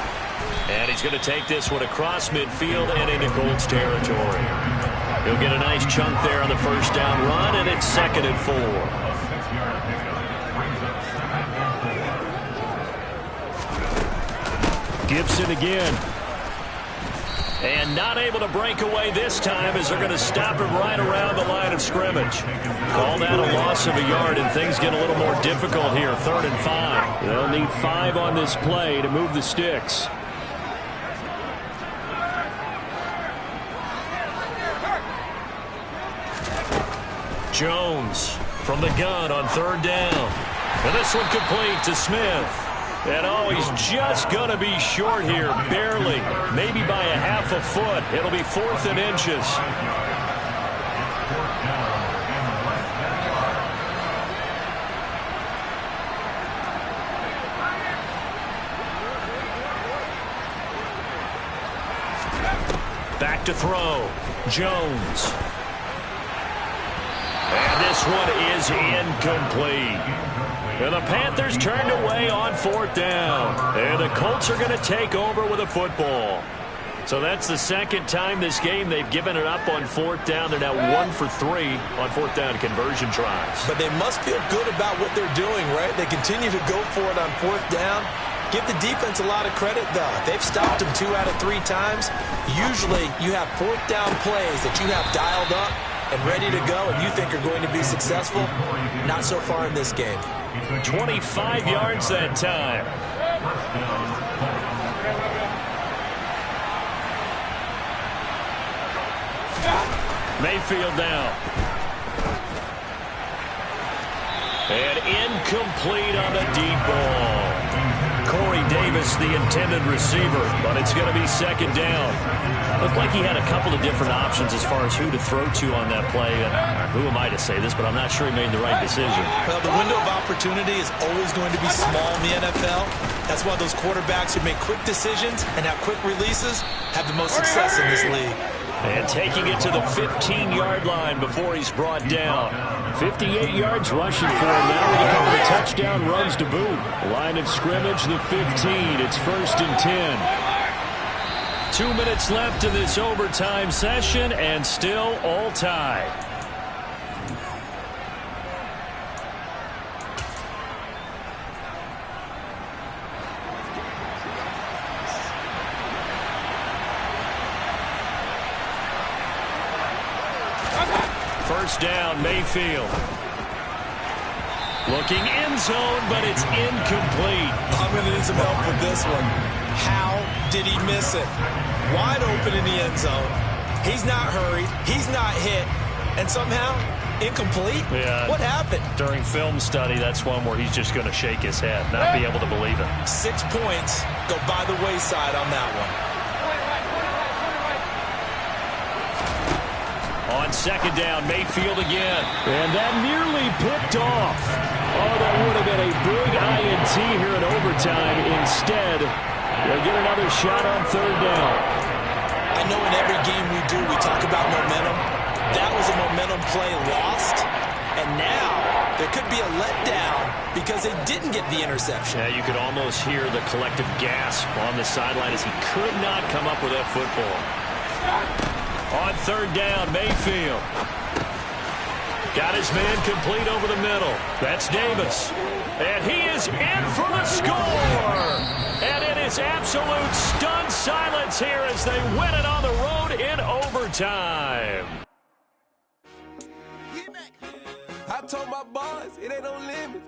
And he's going to take this one across midfield and into Colts territory. He'll get a nice chunk there on the 1st down run, and it's 2nd and 4. Gibson again. And not able to break away this time as they're going to stop him right around the line of scrimmage. Call that a loss of a yard, and things get a little more difficult here. 3rd and 5. They'll need 5 on this play to move the sticks. Jones from the gun on 3rd down. And this one complete to Smith. And oh, he's just going to be short here, barely. Maybe by a half a foot. It'll be 4th and inches. Back to throw. Jones. And this one is incomplete. And the Panthers turned away on 4th down. And the Colts are going to take over with a football. So that's the second time this game they've given it up on 4th down. They're now 1 for 3 on 4th down conversion tries. But they must feel good about what they're doing, right? They continue to go for it on 4th down. Give the defense a lot of credit, though. They've stopped them 2 out of 3 times. Usually you have 4th down plays that you have dialed up and ready to go and you think are going to be successful. Not so far in this game. 25 yards that time. Mayfield down. And incomplete on the deep ball. Corey Davis, the intended receiver, but it's going to be 2nd down. Looked like he had a couple of different options as far as who to throw to on that play. Who am I to say this, but I'm not sure he made the right decision. Well, the window of opportunity is always going to be small in the NFL. That's why those quarterbacks who make quick decisions and have quick releases have the most success in this league. And taking it to the 15-yard line before he's brought down. 58 yards rushing for him now with a couple of touchdown runs to boot. Line of scrimmage, the 15. It's 1st and 10. 2 minutes left in this overtime session, and still all tied. First down, Mayfield. Looking end zone, but it's incomplete. I'm going to need some help with this one. How did he miss it? Wide open in the end zone. He's not hurried. He's not hit. And somehow, incomplete? Yeah. What happened? During film study, that's one where he's just going to shake his head, not be able to believe it. 6 points go by the wayside on that one. On 2nd down, Mayfield again. And that nearly picked off. Oh, that would have been a big INT here in overtime. Instead, they'll get another shot on 3rd down. I know in every game we do, we talk about momentum. That was a momentum play lost. And now there could be a letdown because they didn't get the interception. Yeah, you could almost hear the collective gasp on the sideline as he could not come up with that football. On 3rd down, Mayfield. Got his man complete over the middle. That's Davis. And he is in for the score. And it is absolute stunned silence here as they win it on the road in overtime. I told my boys, it ain't no limit.